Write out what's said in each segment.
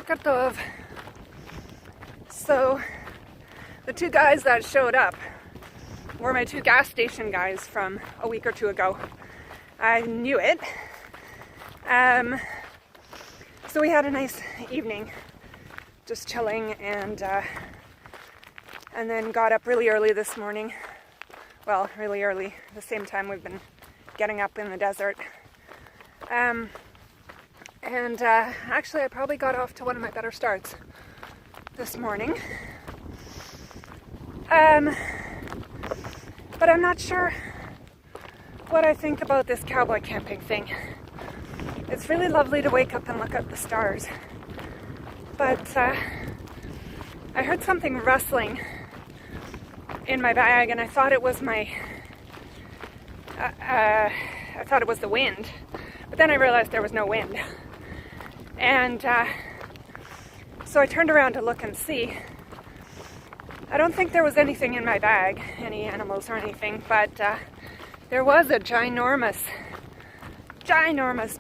Boker Tov. So the two guys that showed up were my two gas station guys from a week or two ago. I knew it. So we had a nice evening, just chilling, and then got up really early this morning. Well, really early, the same time we've been getting up in the desert. Actually I probably got off to one of my better starts this morning. But I'm not sure what I think about this cowboy camping thing. It's really lovely to wake up and look at the stars. But I heard something rustling in my bag, and I thought it was I thought it was the wind. But then I realized there was no wind. And so I turned around to look and see. I don't think there was anything in my bag, any animals or anything, but there was a ginormous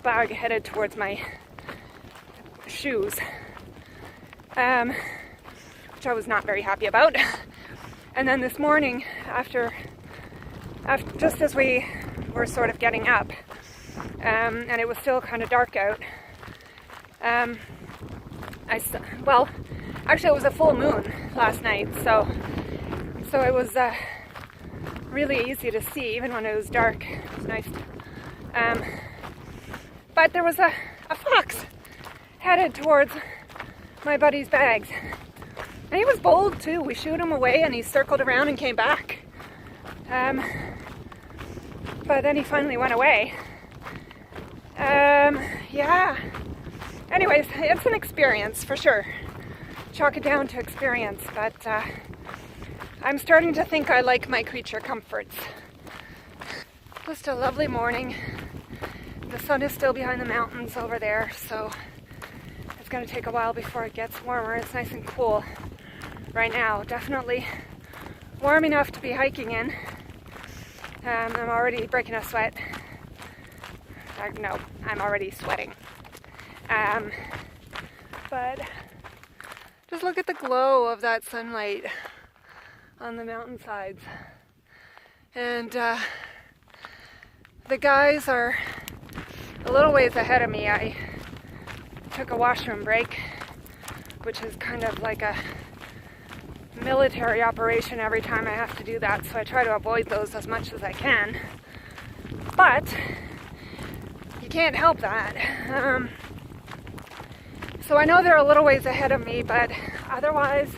bag headed towards my shoes, which I was not very happy about. And then this morning, after just as we were sort of getting up, and it was still kind of dark out, actually it was a full moon last night, so it was really easy to see even when it was dark. It was nice. But there was a fox headed towards my buddy's bags. And he was bold too. We shooed him away and he circled around and came back. But then he finally went away. Yeah. Anyways, it's an experience for sure. Chalk it down to experience, but I'm starting to think I like my creature comforts. Just a lovely morning. The sun is still behind the mountains over there, so it's going to take a while before it gets warmer. It's nice and cool right now. Definitely warm enough to be hiking in. I'm already breaking a sweat. No, I'm already sweating. But just look at the glow of that sunlight on the mountainsides. And the guys are a little ways ahead of me. I took a washroom break, which is kind of like a military operation every time I have to do that, so I try to avoid those as much as I can. But you can't help that. So I know they're a little ways ahead of me, but otherwise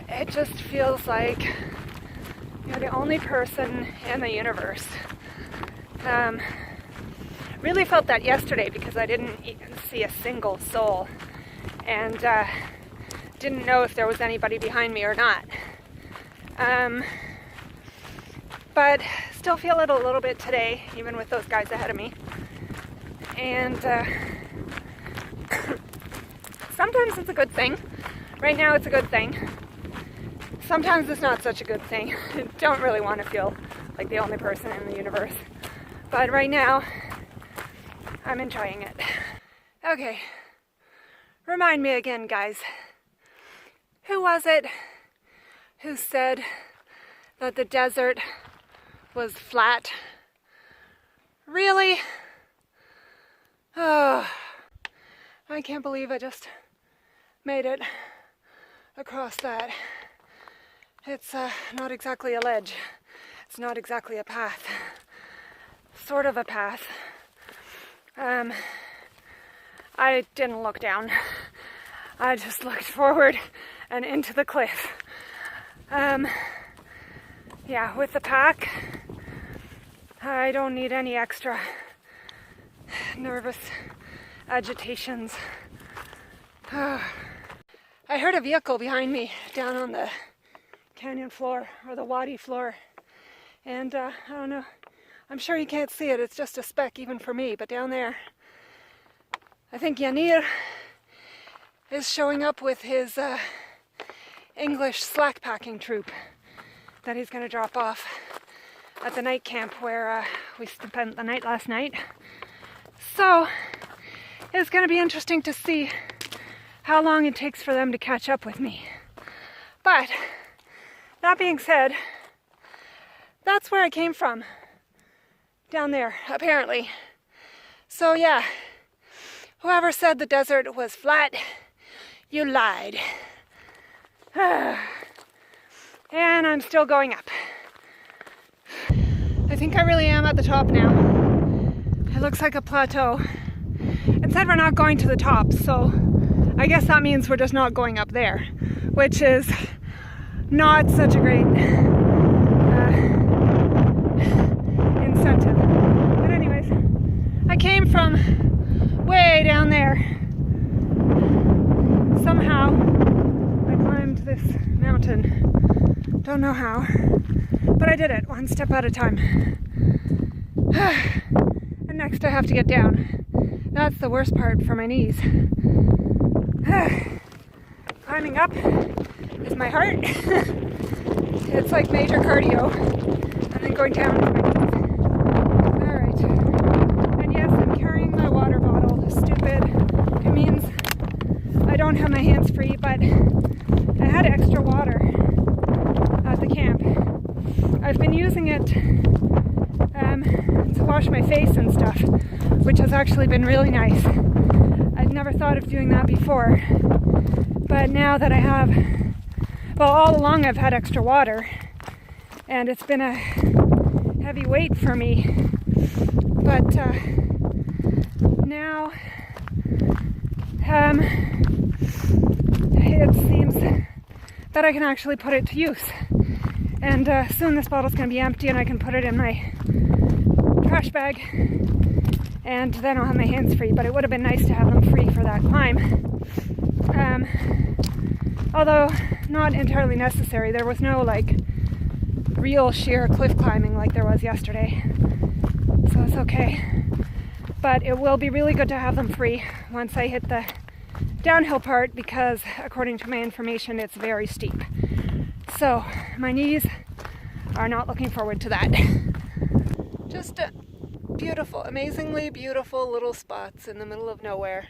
it just feels like you're the only person in the universe. Really felt that yesterday because I didn't even see a single soul, and didn't know if there was anybody behind me or not. But still feel it a little bit today, even with those guys ahead of me. And sometimes it's a good thing. Right now it's a good thing. Sometimes it's not such a good thing. I don't really want to feel like the only person in the universe. But right now, I'm enjoying it. Okay, remind me again, guys. Who was it who said that the desert was flat? Really? Oh, I can't believe I just made it across that. It's not exactly a ledge. It's not exactly a path. Sort of a path. I didn't look down. I just looked forward and into the cliff. Yeah, with the pack, I don't need any extra nervous agitations. I heard a vehicle behind me down on the canyon floor, or the wadi floor, and I don't know, I'm sure you can't see it, it's just a speck even for me, but down there, I think Yanir is showing up with his English slack packing troop that he's going to drop off at the night camp where we spent the night last night. So it's going to be interesting to see how long it takes for them to catch up with me. But that being said, that's where I came from, down there, apparently. So yeah, whoever said the desert was flat, you lied. And I'm still going up. I think I really am at the top now. It looks like a plateau. It said we're not going to the top, so I guess that means we're just not going up there, which is not such a great incentive. But anyways, I came from way down there. Somehow I climbed this mountain. Don't know how, but I did it one step at a time. And next I have to get down. That's the worst part for my knees. Climbing up is my heart. It's like major cardio. And then going down is my knees. Alright. And yes, I'm carrying my water bottle. Stupid. It means I don't have my hands free, but I had extra water at the camp. I've been using it to wash my face and stuff, which has actually been really nice. I'd never thought of doing that before, but now that I have, well, all along I've had extra water, and it's been a heavy weight for me, but now it seems that I can actually put it to use. And soon this bottle's going to be empty and I can put it in my trash bag, and then I'll have my hands free. But it would have been nice to have them free for that climb. Although not entirely necessary. There was no like real sheer cliff climbing like there was yesterday. So it's okay. But it will be really good to have them free once I hit the downhill part, because according to my information it's very steep. So my knees are not looking forward to that. Just beautiful, amazingly beautiful little spots in the middle of nowhere.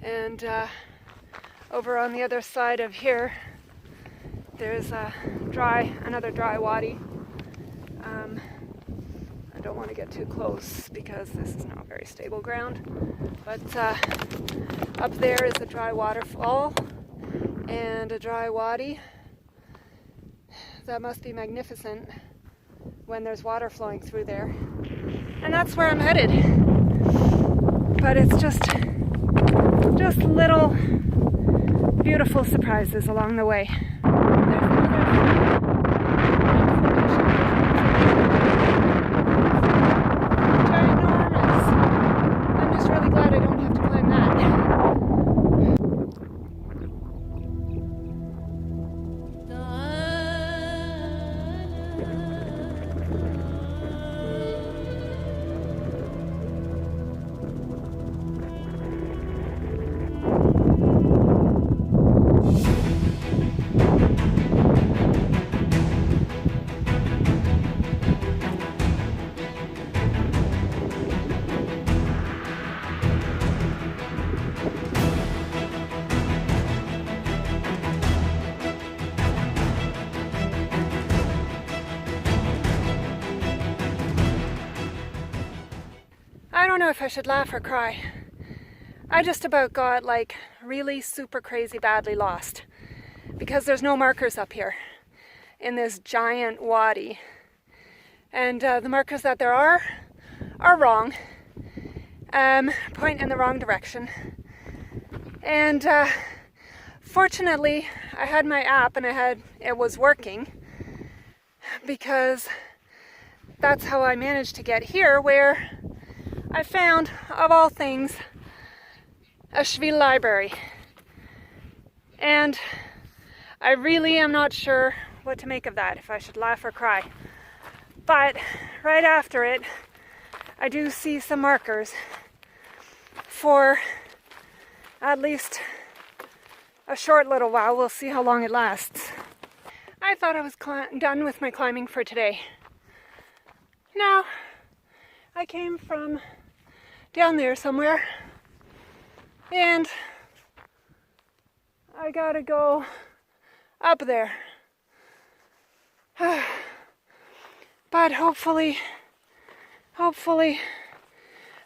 And over on the other side of here, there's another dry wadi. I don't want to get too close because this is not very stable ground. But up there is a dry waterfall and a dry wadi. That must be magnificent when there's water flowing through there. And that's where I'm headed. But it's just little beautiful surprises along the way. Ginormous. I'm just really glad I don't have to climb that. I don't know if I should laugh or cry. I just about got like really super crazy badly lost because there's no markers up here in this giant wadi. And the markers that there are wrong, point in the wrong direction. And fortunately I had my app and it was working, because that's how I managed to get here, where I found, of all things, a Shvil library. And I really am not sure what to make of that, if I should laugh or cry. But right after it, I do see some markers for at least a short little while. We'll see how long it lasts. I thought I was done with my climbing for today. No, I came from down there somewhere, and I gotta go up there. But hopefully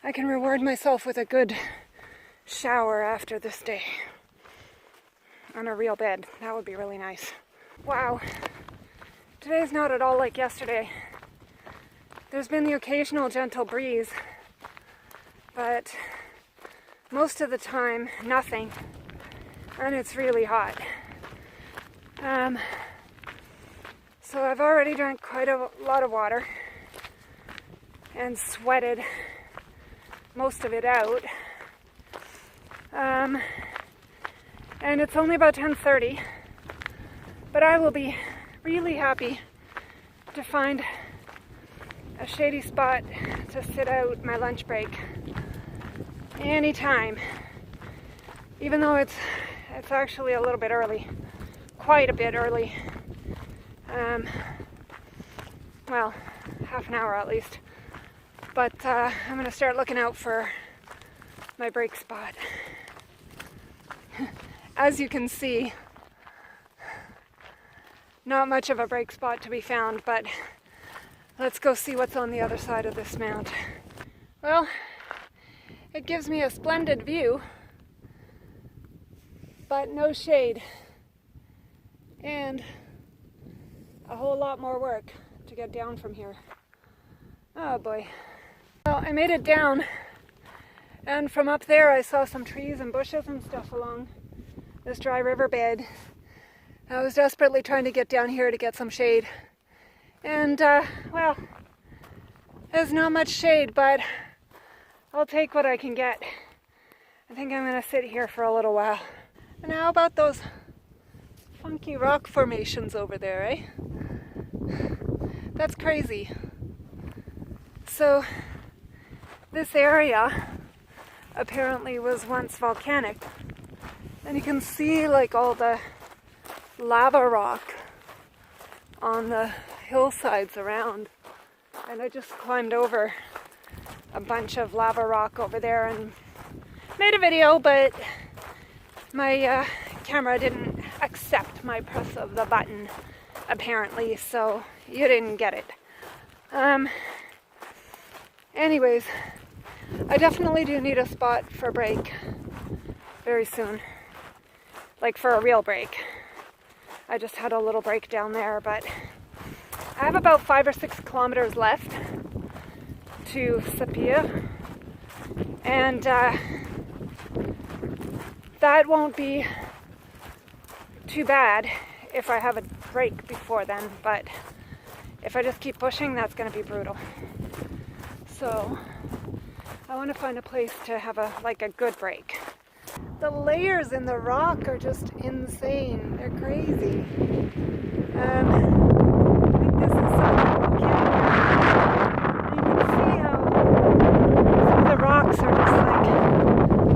I can reward myself with a good shower after this day. On a real bed. That would be really nice. Wow. Today's not at all like yesterday. There's been the occasional gentle breeze, but most of the time, nothing. And it's really hot. So I've already drank quite a lot of water and sweated most of it out. And it's only about 10:30, but I will be really happy to find a shady spot to sit out my lunch break anytime, even though it's actually a little bit early, quite a bit early. Well, half an hour at least. But I'm going to start looking out for my break spot. As you can see, not much of a break spot to be found, but let's go see what's on the other side of this mount. Well, it gives me a splendid view, but no shade, and a whole lot more work to get down from here. Oh boy. Well, I made it down, and from up there I saw some trees and bushes and stuff along this dry riverbed. I was desperately trying to get down here to get some shade. And, well, there's not much shade, but I'll take what I can get. I think I'm going to sit here for a little while. And how about those funky rock formations over there, eh? That's crazy. So, this area apparently was once volcanic. And you can see like all the lava rock on the hillsides around. And I just climbed over a bunch of lava rock over there and made a video, but my camera didn't accept my press of the button, apparently, so you didn't get it. Anyways, I definitely do need a spot for a break very soon. Like for a real break. I just had a little break down there, but I have about 5 or 6 kilometers left to Sapir, and that won't be too bad if I have a break before then, but if I just keep pushing, that's going to be brutal. So I want to find a place to have a good break. The layers in the rock are just insane. They're crazy. I think this is something volcanic. You can see how some of the rocks are just like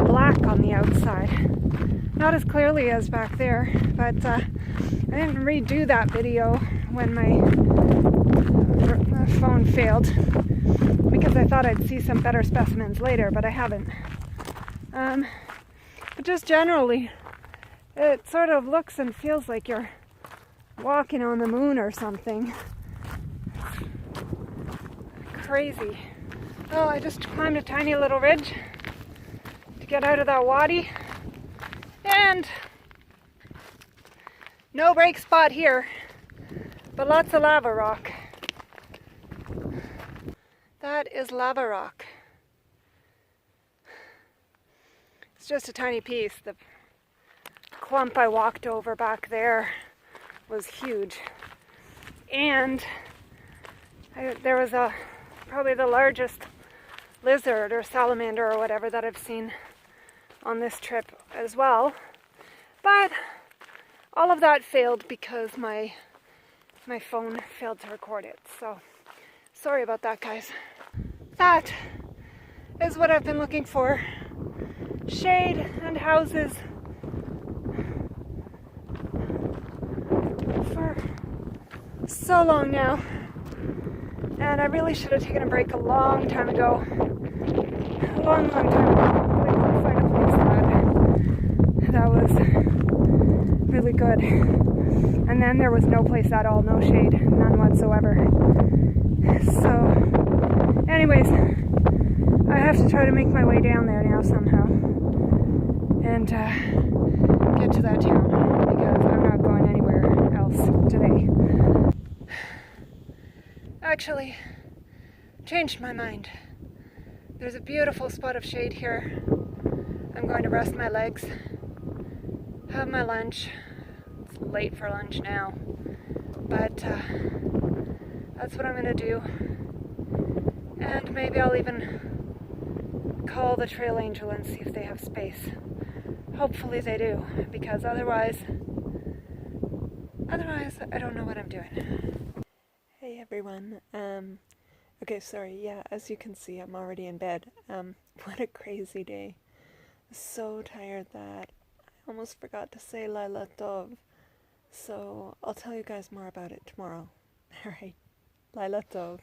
black on the outside. Not as clearly as back there, but I didn't redo that video when my phone failed because I thought I'd see some better specimens later, but I haven't. But just generally, it sort of looks and feels like you're walking on the moon or something. Crazy. Oh, I just climbed a tiny little ridge to get out of that wadi. And no break spot here, but lots of lava rock. That is lava rock. It's just a tiny piece. The clump I walked over back there was huge. And there was probably the largest lizard or salamander or whatever that I've seen on this trip as well. But all of that failed because my phone failed to record it. So sorry about that, guys. That is what I've been looking for. Shade and houses for so long now, and I really should have taken a break a long time ago. A long time ago. I couldn't find a place that was really good. And then there was no place at all, no shade, none whatsoever. So, anyways, I have to try to make my way down there now somehow and get to that town because I'm not going anywhere else today. Actually, changed my mind. There's a beautiful spot of shade here. I'm going to rest my legs, have my lunch. It's late for lunch now, but that's what I'm going to do. And maybe I'll even call the trail angel and see if they have space. Hopefully they do, because otherwise I don't know what I'm doing. Hey everyone. Okay, sorry, yeah, as you can see, I'm already in bed. What a crazy day. So tired that I almost forgot to say Laila Tov. So I'll tell you guys more about it tomorrow. Alright, Laila Tov.